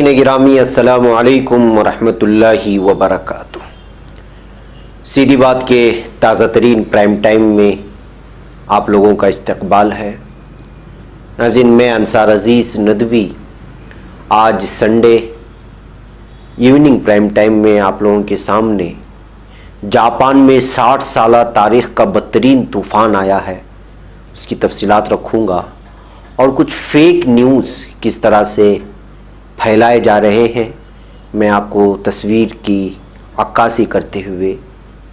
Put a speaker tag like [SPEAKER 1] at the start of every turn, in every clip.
[SPEAKER 1] नाज़रीन गिरामी अस्सलामु अलैकुम वरहमतुल्लाहि वबरकातुह। सीधी बात के ताज़ा तरीन प्राइम टाइम में आप लोगों का इस्तकबाल है। नाज़रीन, मैं अंसार अज़ीज़ नदवी आज संडे इवनिंग प्राइम टाइम में आप लोगों के सामने जापान में 60 साला तारीख़ का बदतरीन तूफ़ान आया है, उसकी तफसीलात रखूँगा और कुछ फेक न्यूज़ किस तरह से फैलाए जा रहे हैं मैं आपको तस्वीर की अक्कासी करते हुए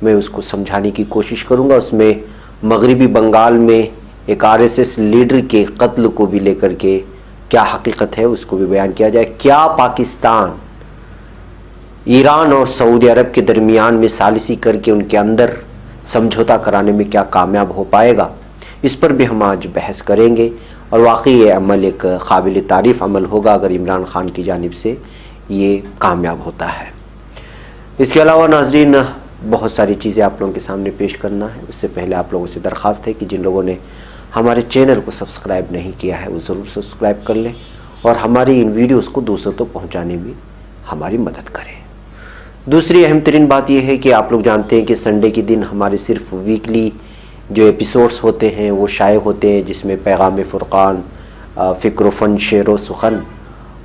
[SPEAKER 1] मैं उसको समझाने की कोशिश करूंगा। उसमें मगरिबी बंगाल में एक आरएसएस लीडर के कत्ल को भी लेकर के क्या हकीकत है उसको भी बयान किया जाए। क्या पाकिस्तान ईरान और सऊदी अरब के दरमियान में सालिसी करके उनके अंदर समझौता कराने में क्या कामयाब हो पाएगा, इस पर भी हम आज बहस करेंगे। और वाकई ये अमल एक काबिल तारीफ़ अमल होगा अगर इमरान ख़ान की जानिब से ये कामयाब होता है। इसके अलावा नाज़रीन बहुत सारी चीज़ें आप लोगों के सामने पेश करना है। उससे पहले आप लोगों से दरख्वास्त है कि जिन लोगों ने हमारे चैनल को सब्सक्राइब नहीं किया है वो ज़रूर सब्सक्राइब कर लें और हमारी इन वीडियोज़ को दूसरों तक पहुँचाने में हमारी मदद करें। दूसरी अहम तरीन बात यह है कि आप लोग जानते हैं कि संडे के दिन हमारे सिर्फ वीकली जो एपिसोड्स होते हैं वो शाये होते हैं, जिसमें पैगाम फ़ुरक़ान, फ़िक्र फ़न, शेर व सुख़न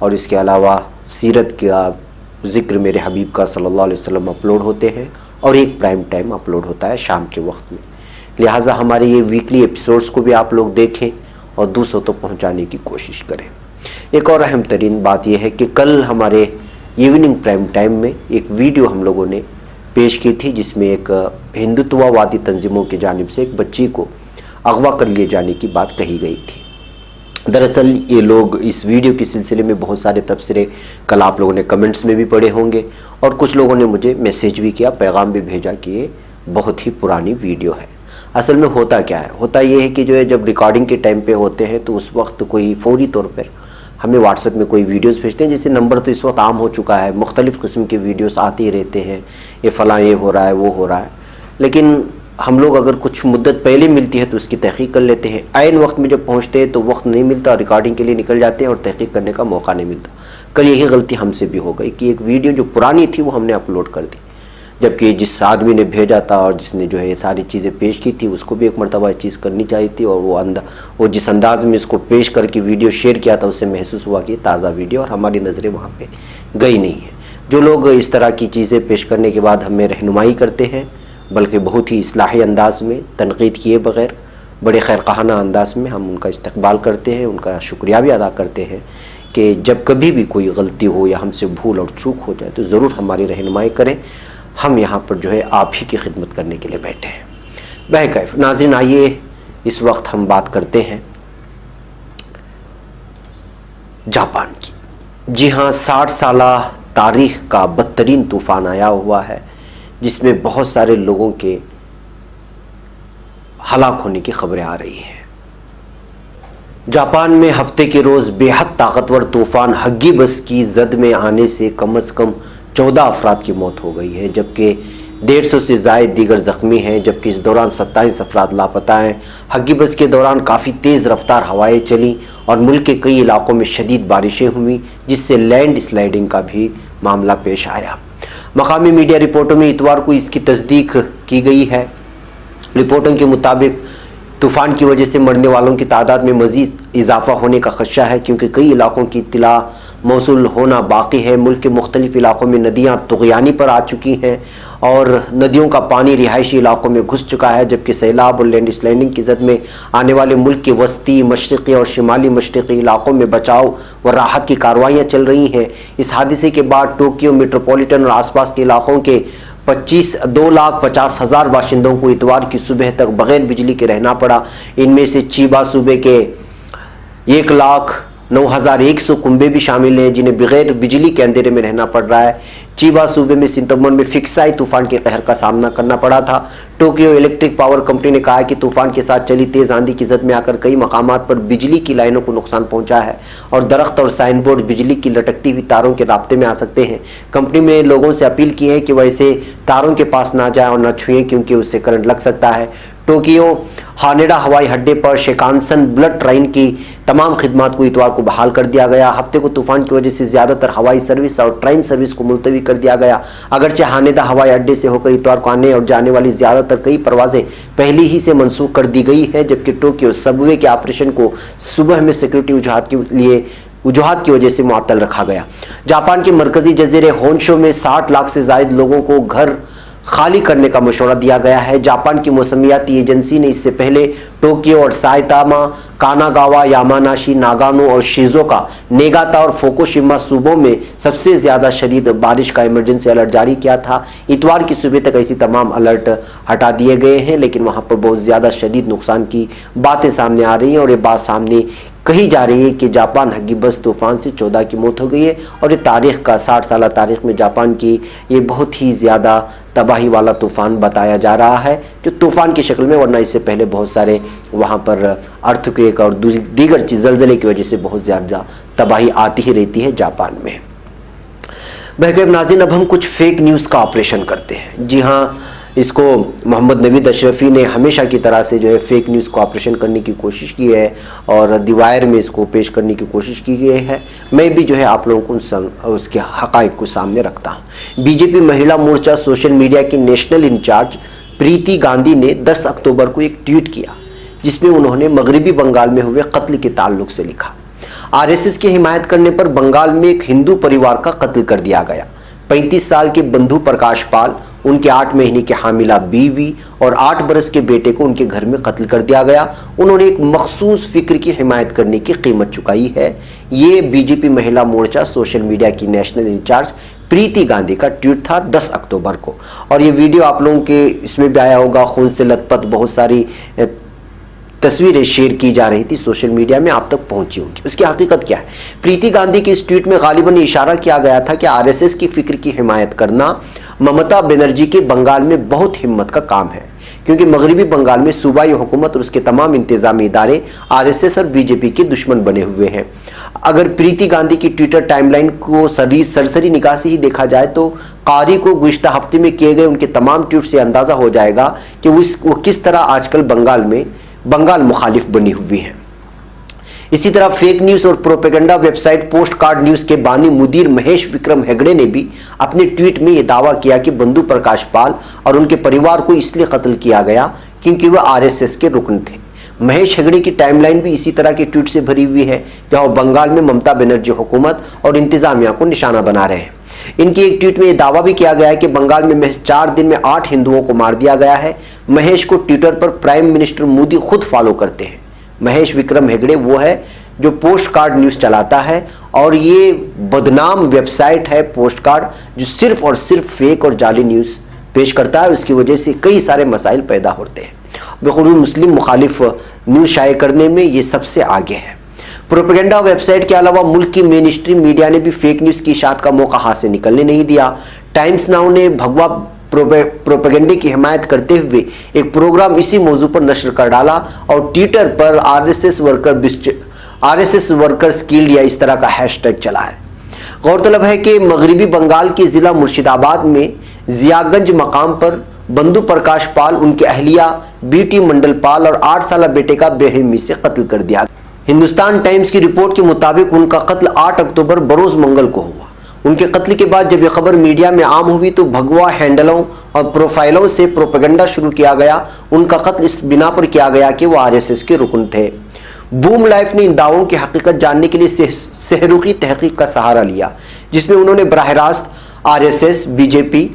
[SPEAKER 1] और इसके अलावा सीरत का ज़िक्र मेरे हबीब का सल्लल्लाहु अलैहि वसल्लम अपलोड होते हैं और एक प्राइम टाइम अपलोड होता है शाम के वक्त में। लिहाजा हमारे ये वीकली एपिसोड्स को भी आप लोग देखें और दूसरों तक पहुँचाने की कोशिश करें। एक और अहम तरीन बात यह है कि कल हमारे इवनिंग प्राइम टाइम में एक वीडियो हम लोगों ने पेश की थी जिसमें एक हिंदुत्ववादी तंजीमों की जानिब से एक बच्ची को अगवा कर लिए जाने की बात कही गई थी। दरअसल ये लोग इस वीडियो के सिलसिले में बहुत सारे तबसरे कल आप लोगों ने कमेंट्स में भी पढ़े होंगे और कुछ लोगों ने मुझे मैसेज भी किया, पैगाम भी भेजा कि ये बहुत ही पुरानी वीडियो है। असल में होता क्या है, होता ये है कि जो है जब रिकॉर्डिंग के टाइम पे होते हैं तो उस वक्त कोई फौरी तौर पर हमें व्हाट्सएप में कोई वीडियोस भेजते हैं। जैसे नंबर तो इस वक्त आम हो चुका है, मुख्तलिफ़ किस्म के वीडियोस आते ही रहते हैं, ये फ़लाँ ये हो रहा है वो हो रहा है, लेकिन हम लोग अगर कुछ मुद्दत पहले मिलती है तो उसकी तहक़ीक़ कर लेते हैं। ऐन वक्त में जब पहुंचते हैं तो वक्त नहीं मिलता, रिकॉर्डिंग के लिए निकल जाते हैं और तहक़ीक़ करने का मौका नहीं मिलता। कल यही गलती हमसे भी हो गई कि एक वीडियो जो पुरानी थी वो हमने अपलोड कर दी, जबकि जिस आदमी ने भेजा था और जिसने जो है ये सारी चीज़ें पेश की थी उसको भी एक मरतबा चीज़ करनी चाहिए थी और वो जिस अंदाज़ में इसको पेश करके वीडियो शेयर किया था उससे महसूस हुआ कि ताज़ा वीडियो और हमारी नज़रें वहाँ पे गई नहीं है। जो लोग इस तरह की चीज़ें पेश करने के बाद हमें रहनुमाई करते हैं, बल्कि बहुत ही इस्लाही अंदाज में तनकीद किए बग़ैर बड़े खैरखाना अंदाज में हम उनका इस्तकबाल करते हैं, उनका शुक्रिया भी अदा करते हैं कि जब कभी भी कोई गलती हो या हमसे भूल और चूक हो जाए तो ज़रूर हमारी रहनुमाई करें। हम यहाँ पर जो है आप ही की खिदमत करने के लिए बैठे हैं। बहरकैफ नाज़रीन, आइए इस वक्त हम बात करते हैं जापान की। जी हाँ, 60 साला तारीख़ का बदतरीन तूफ़ान आया हुआ है जिसमें बहुत सारे लोगों के हलाक होने की खबरें आ रही हैं। जापान में हफ्ते के रोज़ बेहद ताकतवर तूफ़ान हग्गी बस की जद में आने से कम 14 अफराद की मौत हो गई है, जबकि 150 से ज़ायद दीगर ज़ख्मी हैं, जबकि इस दौरान 27 अफराद लापता हैं। हग्गी बस के दौरान काफ़ी तेज़ रफ्तार हवाएं चलीं और मुल्क के कई इलाकों में शदीद बारिशें हुईं, जिससे लैंड स्लाइडिंग का भी मामला पेश आया। मकामी मीडिया रिपोर्टों में इतवार को इसकी तस्दीक की गई है। रिपोर्टों के मुताबिक तूफ़ान की वजह से मरने वालों की तादाद में मज़ीद इजाफा होने का खदशा है, क्योंकि कई इलाकों की इत्तला मौसूल होना बाकी है। मुल्क के मुख्तलिफ इलाकों में नदियाँ तुग़यानी पर आ चुकी हैं और नदियों का पानी रिहायशी इलाकों में घुस चुका है, जबकि सैलाब और लैंड स्लाइडिंग की जद में आने वाले मुल्क के वस्ती, मशरक़ी और शिमाली मशरक़ी इलाकों में बचाव व राहत की कार्रवाइयाँ चल रही हैं। इस हादसे के बाद टोक्यो मेट्रोपॉलिटन और आसपास के इलाकों के 2,50,000 बाशिंदों को इतवार की सुबह तक बग़ैर बिजली के रहना पड़ा। इनमें से चीबा सूबे के 1,09,100 कुंबे भी शामिल हैं जिन्हें बगैर बिजली के अंधेरे में रहना पड़ रहा है। चीबा सूबे में सितंबर में फिक्साई तूफान के कहर का सामना करना पड़ा था। टोक्यो इलेक्ट्रिक पावर कंपनी ने कहा है कि तूफान के साथ चली तेज आंधी की जद में आकर कई मकामात पर बिजली की लाइनों को नुकसान पहुंचा है और दरख्त और साइन बोर्ड बिजली की लटकती हुई तारों के राब्ते में आ सकते हैं। कंपनी ने लोगों से अपील की है कि वह ऐसे तारों के पास ना जाए और न छुएं, क्योंकि उससे करंट लग सकता है। टोक्यो हानेडा हवाई अड्डे पर शिकानसन बुलेट ट्रेन की तमाम खिदमात को इतवार को बहाल कर दिया गया। हफ्ते को तूफान की वजह से ज्यादातर हवाई सर्विस और ट्रेन सर्विस को मुलतवी कर दिया गया। अगरचे हानेडा हवाई अड्डे से होकर इतवार को आने और जाने वाली ज्यादातर कई परवाजें पहले ही से मनसूख कर दी गई है, जबकि टोक्यो सबवे के ऑपरेशन को सुबह में सिक्योरिटी वजूहात की वजह से मुअत्तल रखा गया। जापान के मरकजी जजीरे होन्शो में 60 लाख से ज्यादा लोगों को घर खाली करने का मशवरा दिया गया है। जापान की मौसमियाती एजेंसी ने इससे पहले टोक्यो और साइतामा, कानागावा, यामानाशी, नागानो और शिजुओका, नेगाता और फुकुशिमा सूबों में सबसे ज्यादा शदीद बारिश का इमरजेंसी अलर्ट जारी किया था। इतवार की सुबह तक ऐसी तमाम अलर्ट हटा दिए गए हैं, लेकिन वहां पर बहुत ज्यादा शदीद नुकसान की बातें सामने आ रही हैं और ये बात सामने कही जा रही है कि जापान हगिबस तूफान से 14 की मौत हो गई है और ये तारीख का 60 साल तारीख में जापान की ये बहुत ही ज़्यादा तबाही वाला तूफान बताया जा रहा है, जो तूफान की शक्ल में, वरना इससे पहले बहुत सारे वहाँ पर अर्थक्वेक और दीगर ज़लज़ले की वजह से बहुत ज़्यादा तबाही आती ही रहती है जापान में। बहरकैफ नाज़रीन, अब हम कुछ फेक न्यूज़ का ऑपरेशन करते हैं। जी हाँ, इसको मोहम्मद नवीद अशरफी ने हमेशा की तरह से जो है फेक न्यूज़ को ऑपरेशन करने की कोशिश की है और दीवार में इसको पेश करने की कोशिश की गई है। मैं भी जो है आप लोगों को उसके हक़ाइक़ को सामने रखता हूँ। बीजेपी महिला मोर्चा सोशल मीडिया की नेशनल इंचार्ज प्रीति गांधी ने 10 अक्टूबर को एक ट्वीट किया, जिसमें उन्होंने मगरबी बंगाल में हुए कत्ल के ताल्लुक से लिखा। RSS की हिमायत करने पर बंगाल में एक हिंदू परिवार का कत्ल कर दिया गया। 35 साल के बंधु प्रकाश पाल, उनके 8 महीने की हामिला बीवी और 8 बरस के बेटे को उनके घर में कत्ल कर दिया गया। उन्होंने एक मखसूस फिक्र की हिमायत करने की कीमत चुकाई है। ये बीजेपी महिला मोर्चा सोशल मीडिया की नेशनल इंचार्ज प्रीति गांधी का ट्वीट था 10 अक्टूबर को। और ये वीडियो आप लोगों के इसमें भी आया होगा, खून से लथपथ बहुत सारी तस्वीरें शेयर की जा रही थी सोशल मीडिया में, आप तक पहुंची होगी। उसकी हकीकत क्या है? प्रीति गांधी के इस ट्वीट में गालिबन इशारा किया गया था कि RSS की फिक्र की हिमायत करना ममता बनर्जी के बंगाल में बहुत हिम्मत का काम है, क्योंकि मगरबी बंगाल में सूबाई हुकूमत और उसके तमाम इंतजामी इदारे RSS और बीजेपी के दुश्मन बने हुए हैं। अगर प्रीति गांधी की ट्विटर टाइमलाइन को सरसरी निगाह से ही देखा जाए तो कारी को गुज़िश्ता हफ्ते में किए गए उनके तमाम ट्वीट से अंदाजा हो जाएगा कि वो किस तरह आजकल बंगाल मुखालिफ बनी हुई है। इसी तरह फेक न्यूज़ और propaganda website post card news के बानी मुदीर महेश विक्रम हेगड़े ने भी अपने ट्वीट में यह दावा किया कि बंधु प्रकाश पाल और उनके परिवार को इसलिए कत्ल किया गया क्योंकि वह RSS के रुकन थे। महेश हेगड़े की टाइमलाइन भी इसी तरह के ट्वीट से भरी हुई है, जहां बंगाल में ममता बनर्जी हुकूमत और इंतजामिया को निशाना बना रहे हैं। इनके एक ट्वीट में यह दावा भी किया गया है कि बंगाल में महज 4 दिन में 8 हिंदुओं को मार दिया गया है। महेश को ट्विटर पर प्राइम मिनिस्टर मोदी खुद फॉलो करते हैं। महेश विक्रम हेगड़े वो है जो पोस्ट कार्ड न्यूज़ चलाता है और ये बदनाम वेबसाइट है पोस्ट कार्ड, जो सिर्फ और सिर्फ फेक और जाली न्यूज़ पेश करता है। उसकी वजह से कई सारे मसाइल पैदा होते हैं। बिल्कुल मुस्लिम मुखालिफ न्यूज़ शाये करने में ये सबसे आगे है। प्रोपेगेंडा वेबसाइट के अलावा मुल्क की मेन स्ट्रीम मीडिया ने भी फेक न्यूज़ की इशाअत का मौका हाथ से निकलने नहीं दिया। टाइम्स नाउ ने भगवा प्रोपेगेंडे की हिमायत करते हुए एक प्रोग्राम इसी मौजू पर नशर कर डाला और ट्विटर पर RSS वर्कर्स किल्ड या इस तरह का हैशटैग चला है। गौरतलब है कि मगरबी बंगाल के जिला मुर्शिदाबाद में जियागंज मकाम पर बंधु प्रकाश पाल, उनकी अहलिया BT मंडल पाल और 8 साल बेटे का बेरहमी से कत्ल कर दिया। हिंदुस्तान टाइम्स की रिपोर्ट के मुताबिक उनका कत्ल 8 अक्टूबर बरोज मंगल को हुआ। उनके कत्ल के बाद जब यह खबर मीडिया में आम हुई तो भगवा हैंडलों और प्रोफाइलों से प्रोपेगेंडा शुरू किया गया। उनका कत्ल इस बिना पर किया गया कि वो RSS के रुकन थे। बूम लाइफ ने इन दावों की हकीकत जानने के लिए सहरुखी तहकीक का सहारा लिया, जिसमें उन्होंने बराह रास्त RSS, बीजेपी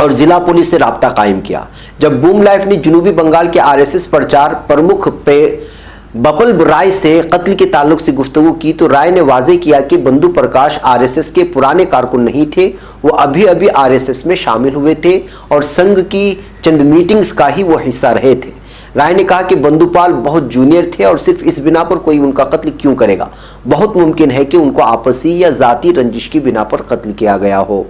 [SPEAKER 1] और जिला पुलिस से राब्ता कायम किया। जब बूम लाइफ ने जनूबी बंगाल के RSS प्रचार प्रमुख बपल राय से कत्ल के ताल्लुक से गुफ्तगू की तो राय ने वाजे किया कि बंधु प्रकाश RSS के पुराने कारकुन नहीं थे, वो अभी अभी RSS में शामिल हुए थे और संघ की चंद मीटिंग्स का ही वो हिस्सा रहे थे। राय ने कहा कि बंधुपाल बहुत जूनियर थे और सिर्फ इस बिना पर कोई उनका कत्ल क्यों करेगा। बहुत मुमकिन है कि उनको आपसी या जाती रंजिश की बिना पर कत्ल किया गया हो।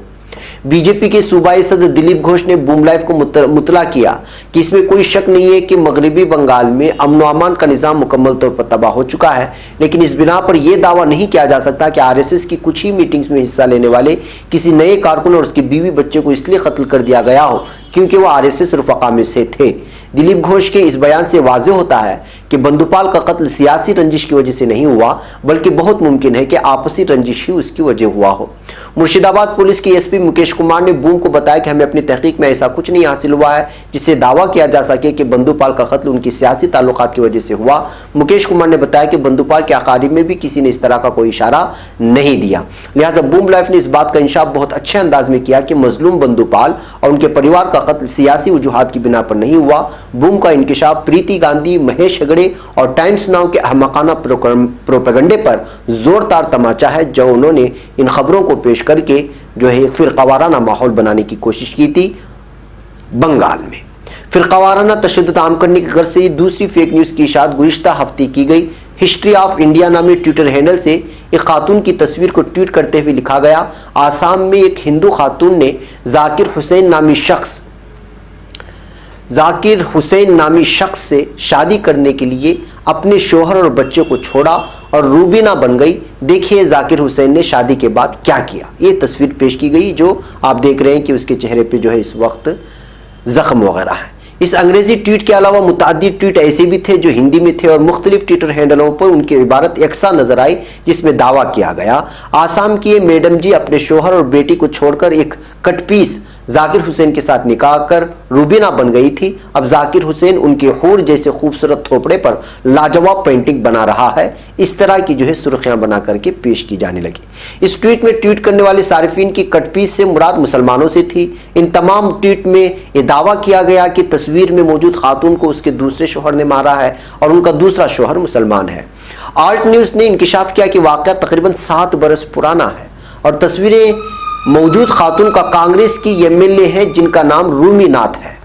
[SPEAKER 1] बीजेपी के सूबाई सदर दिलीप घोष ने बूम लाइफ को मुतला किया कि इसमें कोई शक नहीं है कि मगरबी बंगाल में अमन अमान का निज़ाम मुकम्मल तौर पर तबाह हो चुका है, लेकिन इस बिना पर यह दावा नहीं किया जा सकता कि RSS की कुछ ही मीटिंग्स में हिस्सा लेने वाले किसी नए कारकुन और उसकी बीवी बच्चे को इसलिए कत्ल कर दिया गया हो क्योंकि वह आरएसएस रफ़क़ा में से थे। दिलीप घोष के इस बयान से वाज़ेह होता है कि बंदूपाल का कत्ल सियासी रंजिश की वजह से नहीं हुआ, बल्कि बहुत मुमकिन है कि आपसी रंजिश ही उसकी वजह हुआ हो। मुर्शिदाबाद पुलिस के एसपी मुकेश कुमार ने बूम को बताया कि हमें अपनी तहकीक में ऐसा कुछ नहीं हासिल हुआ है जिससे दावा किया जा सके कि बंदूपाल का कत्ल उनकी सियासी ताल्लुकात की वजह से हुआ। मुकेश कुमार ने बताया कि बंदूपाल के अकारीब में भी किसी ने इस तरह का कोई इशारा नहीं दिया। लिहाजा बूम लाइफ ने इस बात का इंशाफ बहुत अच्छे अंदाज में किया कि मजलूम बंदूपाल और उनके परिवार का कत्ल सियासी वजूहात की बिना पर नहीं हुआ। बूम का इंकिशाफ प्रीति गांधी, महेश हेगड़े और टाइम्स नाउ के अहमकाना प्रोपेगंडे पर जोरदार तमाचा है, जो उन्होंने इन खबरों को पेश करके जो है एक फिरकावाराना माहौल बनाने की कोशिश की थी। बंगाल में फिरकावाराना तशद्दुद आम करने की गर्ज से दूसरी फेक न्यूज की इशाअत गुज़िश्ता हफ्ते की गई। हिस्ट्री ऑफ इंडिया नामी ट्विटर हैंडल से एक खातून की तस्वीर को ट्वीट करते हुए लिखा गया, आसाम में एक हिंदू खातून ने जाकिर हुसैन नामी शख्स से शादी करने के लिए अपने शोहर और बच्चे को छोड़ा और रूबीना बन गई। देखिए जाकिर हुसैन ने शादी के बाद क्या किया। ये तस्वीर पेश की गई जो आप देख रहे हैं कि उसके चेहरे पे जो है इस वक्त जख्म वगैरह है। इस अंग्रेजी ट्वीट के अलावा मुताद्दिद ट्वीट ऐसे भी थे जो हिंदी में थे और मुख्तलिफ ट्विटर हैंडलों पर उनकी इबारत यकसा नजर आई, जिसमें दावा किया गया, आसाम की मैडम जी अपने शोहर और बेटी को छोड़कर एक कटपीस जाकिर हुसैन के साथ निकाह कर रूबीना बन गई थी। अब जाकिर हुसैन उनके हूर जैसे खूबसूरत थोपड़े पर लाजवाब पेंटिंग बना रहा है। इस तरह की जो है सुर्खियां बना करके पेश की जाने लगी। इस ट्वीट में ट्वीट करने वाले सारिफीन की कटपीस से मुराद मुसलमानों से थी। इन तमाम ट्वीट में यह दावा किया गया कि तस्वीर में मौजूद खातून को उसके दूसरे शोहर ने मारा है और उनका दूसरा शोहर मुसलमान है। आर्ट न्यूज ने इंकिशाफ किया कि वाकया तकरीबन 7 बरस पुराना है और तस्वीरें मौजूद खातून का कांग्रेस की एमएलए है जिनका नाम रूमीनाथ है।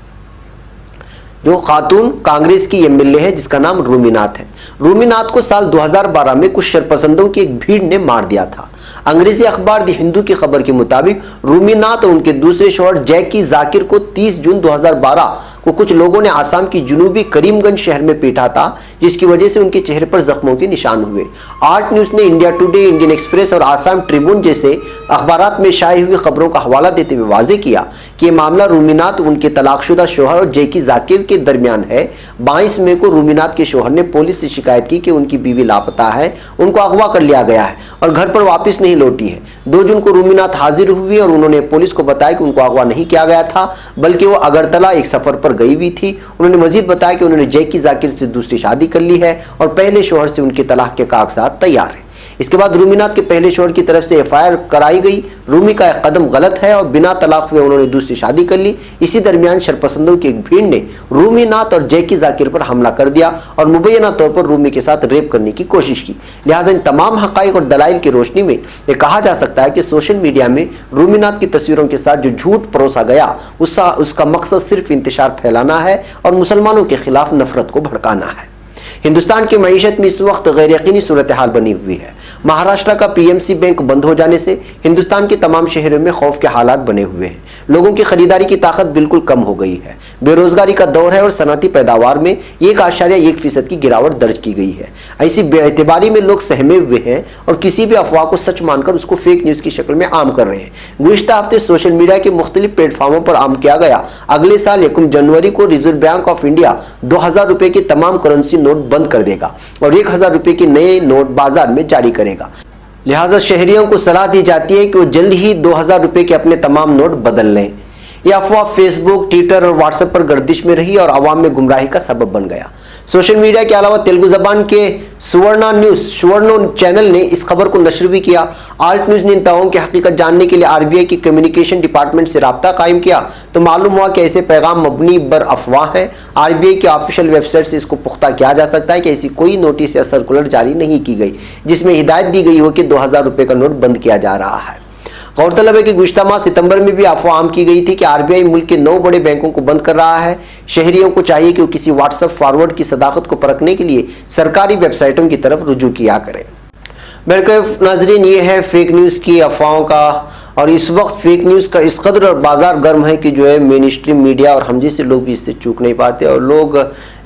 [SPEAKER 1] जो खातून कांग्रेस की एमएलए है जिसका नाम रूमीनाथ है। रूमीनाथ को साल 2012 में कुछ शरपसंदों की एक भीड़ ने मार दिया था। अंग्रेजी अखबार द हिंदू की खबर के मुताबिक रूमीनाथ और उनके दूसरे शोहर जैकी जाकिर को 30 जून 2012 को कुछ लोगों ने आसाम की जुनूबी करीमगंज शहर में पीटा था, जिसकी वजह से उनके चेहरे पर जख्मों के निशान हुए। आर्ट न्यूज ने इंडिया टुडे, इंडियन एक्सप्रेस और आसाम ट्रिब्यून जैसे अखबारात में शाये हुई खबरों का हवाला देते हुए वाजे किया कि यह मामला रूमीनाथ उनके तलाकशुदा शोहर और जैकी जाकिर के दरमियान है। 22 मई को रूमीनाथ के शोहर ने पुलिस से शिकायत की कि उनकी बीवी लापता है, उनको अगवा कर लिया गया है और घर पर वापस नहीं लौटी है। 2 जून को रूमीनाथ हाजिर हुई और उन्होंने पुलिस को बताया कि उनको अगवा नहीं किया गया था, बल्कि वो अगरतला एक सफर पर गई हुई थी। उन्होंने मजीद बताया कि उन्होंने जैकी जाकिर से दूसरी शादी कर ली है और पहले शोहर से उनके तलाक के कागजात तैयार है। इसके बाद रूमीनाथ के पहले शोहर की तरफ से एफआईआर कराई गई। रूमी का एक कदम गलत है और बिना तलाक हुए उन्होंने दूसरी शादी कर ली। इसी दरमियान शरपसंदों की एक भीड़ ने रूमीनाथ और जैकी जाकिर पर हमला कर दिया और मुबैना तौर पर रूमी के साथ रेप करने की कोशिश की। लिहाजा इन तमाम हकाइक और दलाइल की रोशनी में यह कहा जा सकता है कि सोशल मीडिया में रूमीनाथ की तस्वीरों के साथ जो झूठ परोसा गया उसका मकसद सिर्फ इंतशार फैलाना है और मुसलमानों के खिलाफ नफरत को भड़काना है। हिंदुस्तान की मईशत में इस वक्त गैर यकीनी सूरत हाल बनी हुई है। महाराष्ट्र का पीएमसी बैंक बंद हो जाने से हिंदुस्तान के तमाम शहरों में खौफ के हालात बने हुए हैं। लोगों की खरीदारी की ताकत बिल्कुल कम हो गई है। बेरोजगारी का दौर है और सनअती पैदावार में 1.1% की गिरावट दर्ज की गई है। ऐसी बेएतबारी में लोग सहमे हुए हैं और किसी भी अफवाह को सच मानकर उसको फेक न्यूज की शक्ल में आम कर रहे हैं। गुज़िश्ता हफ्ते सोशल मीडिया के मुख्तलिफ प्लेटफॉर्मों पर आम किया गया अगले साल 1 जनवरी को रिजर्व बैंक ऑफ इंडिया 2000 रुपए के तमाम करेंसी नोट बंद कर देगा और 1000 रुपए के नए नोट बाजार में जारी करेगा। लिहाजा शहरियों को सलाह दी जाती है कि वो जल्द ही 2000 रुपए के अपने तमाम नोट बदल लें। यह अफवाह फेसबुक, ट्विटर और व्हाट्सएप पर गर्दिश में रही और आवाम में गुमराही का सबब बन गया। सोशल मीडिया के अलावा तेलुगु जबान के सुवर्णो चैनल ने इस खबर को नशर भी किया। आर्ट न्यूज ने इन दावों की हकीकत जानने के लिए आरबीआई की कम्युनिकेशन डिपार्टमेंट से राब्ता कायम किया तो मालूम हुआ कि ऐसे पैगाम मबनी बर अफवाह है। आरबीआई की ऑफिशियल वेबसाइट से इसको पुख्ता किया जा सकता है कि ऐसी कोई नोटिस या सर्कुलर जारी नहीं की गई जिसमें हिदायत दी गई हो कि 2000 रुपए का नोट बंद किया जा रहा है। गौरतलब है कि गुज़िश्ता माह सितंबर में भी अफवाह आम की गई थी कि आरबीआई मुल्क के 9 बड़े बैंकों को बंद कर रहा है। शहरियों को चाहिए कि वो किसी व्हाट्सएप फॉरवर्ड की सदाकत को परखने के लिए सरकारी वेबसाइटों की तरफ रुजू किया करें। बहरकैफ नाज़रीन, ये है फेक न्यूज़ की अफवाहों का और इस वक्त फेक न्यूज़ का इस कदर बाजार गर्म है कि जो है मेन स्ट्रीम मीडिया और हम जैसे लोग भी इससे चूक नहीं पाते और लोग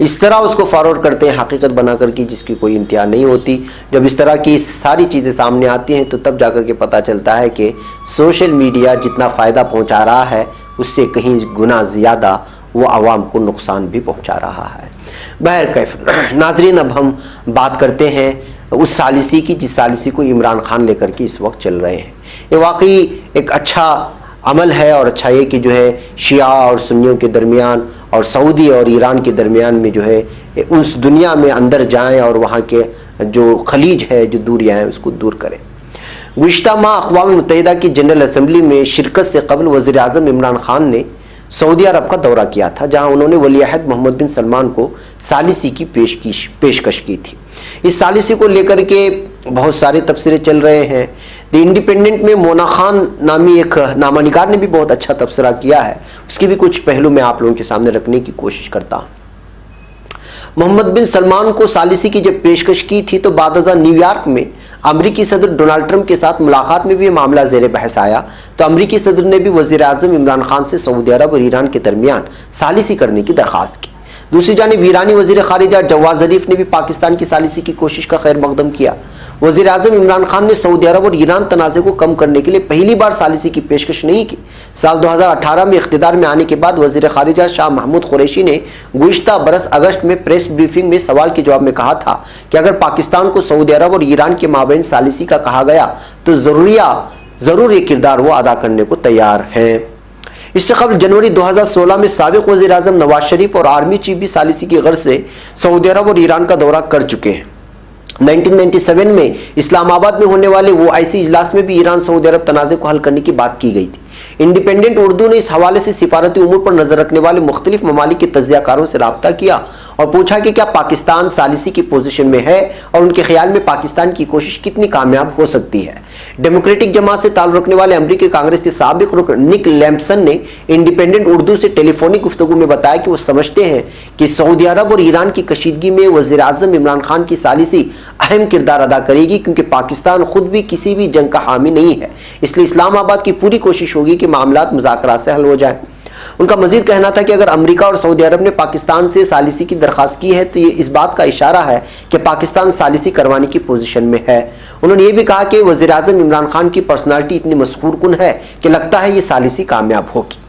[SPEAKER 1] इस तरह उसको फॉरवर्ड करते हैं हकीकत बना करके जिसकी कोई इंतहा नहीं होती। जब इस तरह की सारी चीज़ें सामने आती हैं तो तब जाकर के पता चलता है कि सोशल मीडिया जितना फ़ायदा पहुंचा रहा है उससे कहीं गुना ज़्यादा वो आवाम को नुकसान भी पहुंचा रहा है। बहर कैफ नाजरीन, अब हम बात करते हैं उस सालिसी की जिस सालिसी को इमरान खान लेकर के इस वक्त चल रहे हैं। ये वाकई एक अच्छा अमल है और अच्छा ये कि जो है शिया और सुन्नियों के दरमियान और सऊदी और ईरान के दरमियान में जो है उस दुनिया में अंदर जाएं और वहाँ के जो खलीज है, जो दूरियाँ हैं, उसको दूर करें। गुज़िश्ता माह अक़वाम मुत्तहिदा की जनरल असम्बली में शिरकत से कबल वज़ीर आज़म इमरान खान ने सऊदी अरब का दौरा किया था, जहाँ उन्होंने वली-अहद मोहम्मद बिन सलमान को सालिसी की पेशकश की थी। इस सालिसी को लेकर के बहुत सारे तबसरे चल रहे हैं। द इंडिपेंडेंट में मोना खान नामी एक नामानिगार ने भी बहुत अच्छा तबसरा किया है, उसकी भी कुछ पहलू मैं आप लोगों के सामने रखने की कोशिश करता हूँ। मोहम्मद बिन सलमान को सालिसी की जब पेशकश की थी तो बादअज़ां न्यूयॉर्क में अमरीकी सदर डोनाल्ड ट्रंप के साथ मुलाकात में भी ये मामला ज़ेर बहस आया, तो अमरीकी सदर ने भी वज़ीर आज़म इमरान खान से सऊदी अरब और ईरान के दरमियान सालिसी करने की दरख्वास्त की। दूसरी जानिब ईरानी वज़ीर ख़ारिजा जवाद ज़रीफ ने भी पाकिस्तान की सालिसी की कोशिश का खैर मकदम किया। वज़ीर आज़म इमरान खान ने सऊदी अरब और ईरान तनाज़े को कम करने के लिए पहली बार सालिसी की पेशकश नहीं की। साल 2018 में इख्तिदार में आने के बाद वज़ीर ख़ारिजा शाह महमूद कुरैशी ने गुज़िश्ता बरस अगस्त में प्रेस ब्रीफिंग में सवाल के जवाब में कहा था कि अगर पाकिस्तान को सऊदी अरब और ईरान के माबैन सालिसी का कहा गया तो ज़रूर ये किरदार वो अदा करने को तैयार हैं। इससे कबल जनवरी 2016 में साबिक़ वज़ीर आज़म नवाज शरीफ और आर्मी चीफ भी सालिसी की गर्ज से सऊदी अरब और ईरान का दौरा कर चुके हैं। 1997 में इस्लामाबाद में होने वाले वो IC इजलास में भी ईरान सऊदी अरब तनाज़े को हल करने की बात की गई थी। इंडिपेंडेंट उर्दू ने इस हवाले से सिफारती उमूर पर नजर रखने वाले मुख्तलिफ ममालिक के तज्ज़ियाकारों से रब्ता किया और पूछा कि क्या पाकिस्तान सालिसी की पोजीशन में है और उनके ख्याल में पाकिस्तान की कोशिश कितनी कामयाब हो सकती है। डेमोक्रेटिक जमात से ताल्लुक़ रखने वाले अमरीकी कांग्रेस के साबिक़ रुकन निक लैम्पसन ने इंडिपेंडेंट उर्दू से टेलीफोनिक गुफ्तगू में बताया कि वो समझते हैं कि सऊदी अरब और ईरान की कशीदगी में वज़ीर आज़म इमरान खान की सालिसी अहम किरदार अदा करेगी, क्योंकि पाकिस्तान खुद भी किसी भी जंग का हामी नहीं है। इसलिए इस्लामाबाद की पूरी कोशिश होगी कि मामलात मुज़ाकरात से हल हो जाए। उनका मजीद कहना था कि अगर अमेरिका और सऊदी अरब ने पाकिस्तान से सालिसी की दरख्वास्त की है तो ये इस बात का इशारा है कि पाकिस्तान सालिसी करवाने की पोजीशन में है। उन्होंने ये भी कहा कि वज़ीर आज़म इमरान खान की पर्सनालिटी इतनी मशहूर कुन है कि लगता है ये सालिसी कामयाब होगी।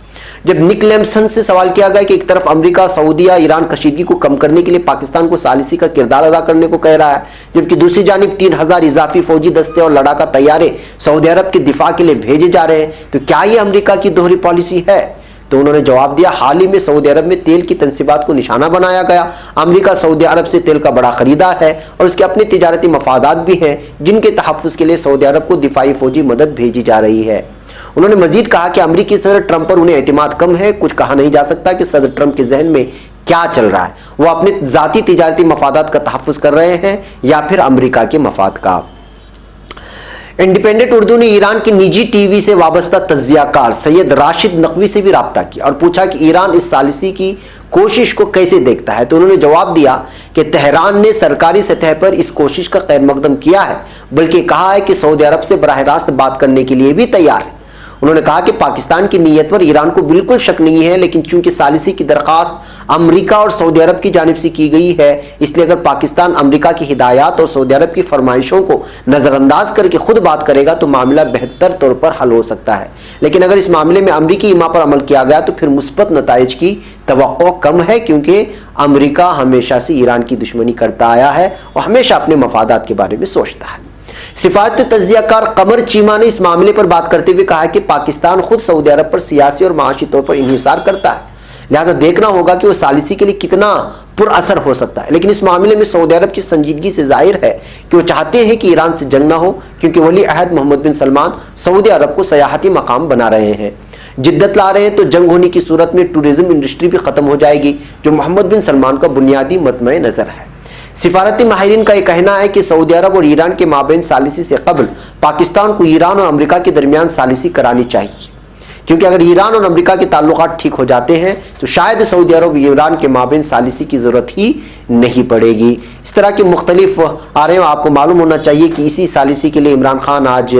[SPEAKER 1] जब निक लैम्पसन से सवाल किया गया कि एक तरफ अमेरिका, सऊदीया, ईरान कशीदगी को कम करने के लिए पाकिस्तान को सालिसी का किरदार अदा करने को कह रहा है, जबकि दूसरी जानिब 3000 इजाफी फौजी दस्ते और लड़ाका तैयारे सऊदी अरब के दिफा के लिए भेजे जा रहे हैं, तो क्या ये अमेरिका की दोहरी पॉलिसी है? तो उन्होंने जवाब दिया, हाल ही में सऊदी अरब में तेल की तनसीबात को निशाना बनाया गया। अमेरिका सऊदी अरब से तेल का बड़ा खरीदार है और उसके अपने तिजारती मफादात भी हैं, जिनके तहफ़्फ़ुज़ के लिए सऊदी अरब को दिफाई फौजी मदद भेजी जा रही है। उन्होंने मजीद कहा कि अमेरिकी सदर ट्रंप पर उन्हें एतमाद कम है। कुछ कहा नहीं जा सकता कि सदर ट्रंप के जहन में क्या चल रहा है, वो अपने ज़ाती तिजारती मफादात का तहफ़्फ़ुज़ कर रहे हैं या फिर अमेरिका के मफाद का। इंडिपेंडेंट उर्दू ने ईरान की निजी टीवी से वाबस्ता तज्ज़ियाकार सैयद राशिद नकवी से भी रब्ता किया और पूछा कि ईरान इस सालिसी की कोशिश को कैसे देखता है। तो उन्होंने जवाब दिया कि तेहरान ने सरकारी सतह पर इस कोशिश का खैर मकदम किया है, बल्कि कहा है कि सऊदी अरब से बराह रास्त बात करने के लिए भी तैयार है। उन्होंने कहा कि पाकिस्तान की नीयत पर ईरान को बिल्कुल शक नहीं है, लेकिन चूंकि सालिसी की दरख्वास्त अमेरिका और सऊदी अरब की जानिब से की गई है, इसलिए अगर पाकिस्तान अमेरिका की हिदायत और सऊदी अरब की फरमाइशों को नज़रअंदाज करके खुद बात करेगा तो मामला बेहतर तौर पर हल हो सकता है। लेकिन अगर इस मामले में अमरीकी इमा पर अमल किया गया तो फिर मुस्बत नताइज की तवक्को कम है, क्योंकि अमरीका हमेशा से ईरान की दुश्मनी करता आया है और हमेशा अपने मफादात के बारे में सोचता है। सिफारती तज्ज़ियाकार कमर चीमा ने इस मामले पर बात करते हुए कहा कि पाकिस्तान खुद सऊदी अरब पर सियासी और माशी तौर पर इन्हिसार करता है, लिहाजा देखना होगा कि वो सालिसी के लिए कितना पुरअसर हो सकता है। लेकिन इस मामले में सऊदी अरब की संजीदगी से जाहिर है कि वो चाहते हैं कि ईरान से जंग ना हो, क्योंकि वली अहद मोहम्मद बिन सलमान सऊदी अरब को सयाहती मकाम बना रहे हैं। जिद्दत ला रहे हैं तो जंग होने की सूरत में टूरिज्म इंडस्ट्री भी खत्म हो जाएगी, जो मोहम्मद बिन सलमान का बुनियादी मतमए नजर है। सिफारती माहिरीन का यह कहना है कि सऊदी अरब और ईरान के माबैन सालिसी से कबल पाकिस्तान को ईरान और अमेरिका के दरमियान सालिसी करानी चाहिए, क्योंकि अगर ईरान और अमेरिका के ताल्लुकात ठीक हो जाते हैं तो शायद सऊदी अरब और ईरान के माबैन सालिसी की ज़रूरत ही नहीं पड़ेगी। इस तरह के मुख्तलिफ आ रहे हैं। आपको मालूम होना चाहिए कि इसी सालिसी के लिए इमरान खान आज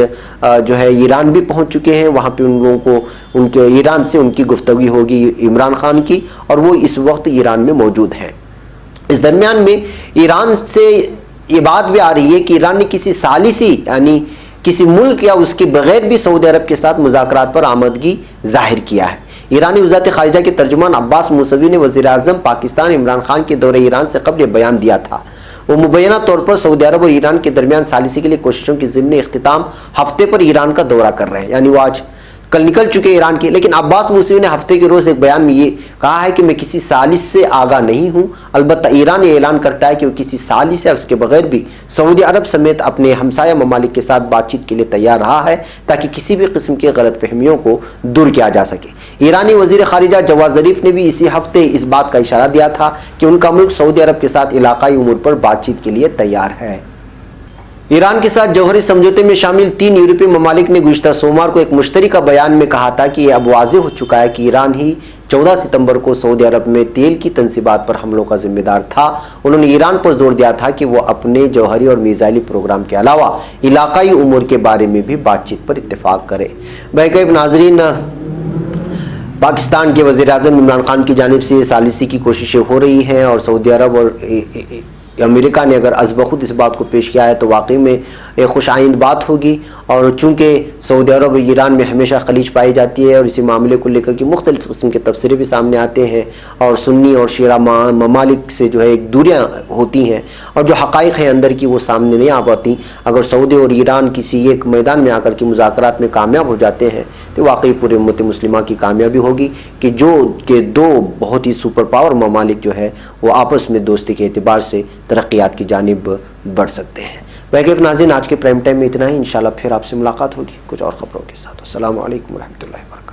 [SPEAKER 1] जो है ईरान भी पहुँच चुके हैं। वहाँ पर उन लोगों को उनके ईरान से उनकी गुफ्तगू होगी इमरान खान की, और वो इस वक्त ईरान में मौजूद हैं। इस दरमियान में ईरान से ये बात भी आ रही है कि ईरान ने किसी सालिसी यानी किसी मुल्क या उसके बगैर भी सऊदी अरब के साथ मुज़ाकरात पर आमदगी जाहिर किया है। ईरानी वज़ारत ख़ारिजा के तर्जुमान अब्बास मूसवी ने वज़ीर-ए-आज़म पाकिस्तान इमरान खान के दौरे ईरान से कबल बयान दिया था। वो मुबैना तौर पर सऊदी अरब और ईरान के दरमियान सालिसी के लिए कोशिशों की ज़िम्नी इख्तिताम हफ्ते पर ईरान का दौरा कर रहे हैं, यानी वो आज कल निकल चुके ईरान के। लेकिन अब्बास मूसवी ने हफ्ते के रोज़ एक बयान में ये कहा है कि मैं किसी सालिश से आगाह नहीं हूँ। अलबत्ता ईरान ये ऐलान करता है कि वो किसी सालिश या उसके बगैर भी सऊदी अरब समेत अपने हमसाया ममालिक के साथ बातचीत के लिए तैयार रहा है ताकि किसी भी किस्म की गलतफहमियों को दूर किया जा सके। ईरानी वज़ीर ख़ारिजा जवाद ज़रीफ ने भी इसी हफ्ते इस बात का इशारा दिया था कि उनका मुल्क सऊदी अरब के साथ इलाकाई उमूर पर बातचीत के लिए तैयार है। ईरान के साथ जौहरी समझौते में शामिल 3 यूरोपीय ममालिक ने गुज़िश्ता सोमवार को एक मुश्तरका बयान में कहा था कि यह अब वाज़ेह हो चुका है कि ईरान ही 14 सितंबर को सऊदी अरब में तेल की तनसीबात पर हमलों का जिम्मेदार था। उन्होंने ईरान पर जोर दिया था कि वह अपने जौहरी और मीज़ाइली प्रोग्राम के अलावा इलाकाई उमूर के बारे में भी बातचीत पर इत्तेफाक करे। बहरकैफ नाज़रीन, पाकिस्तान के वज़ीर-ए-आज़म इमरान खान की जानिब से सालिसी की कोशिशें हो रही हैं और सऊदी अरब और अमेरिका ने अगर अज़बख़ुद इस बात को पेश किया है तो वाकई में एक खुश आइंद बात होगी। और चूँकि सऊदी अरब और ईरान में हमेशा खलीज पाई जाती है और इसी मामले को लेकर के मुख्तलिफ़ किस्म के तबसरे भी सामने आते हैं और सुन्नी और शिया ममालिक से जो है एक दूरियाँ होती हैं और जो हक़ाइक़ हैं अंदर की वो सामने नहीं आ पाती। अगर सऊदी और ईरान किसी एक मैदान में आकर के मुज़ाकरात में कामयाब हो जाते हैं तो वाकई पूरे उम्मत मुस्लिमा की कामयाबी होगी कि दो बहुत ही सुपर पावर ममालिक जो है वो आपस में दोस्ती के एतबार से तरक्यात की जानिब बढ़ सकते हैं। वैगैफ नाज़रीन, आज के प्राइम टाइम में इतना ही। इंशाल्लाह फिर आपसे मुलाकात होगी कुछ और ख़बरों के साथ। अस्सलामु अलैकुम व रहमतुल्लाहि व बरकातहू।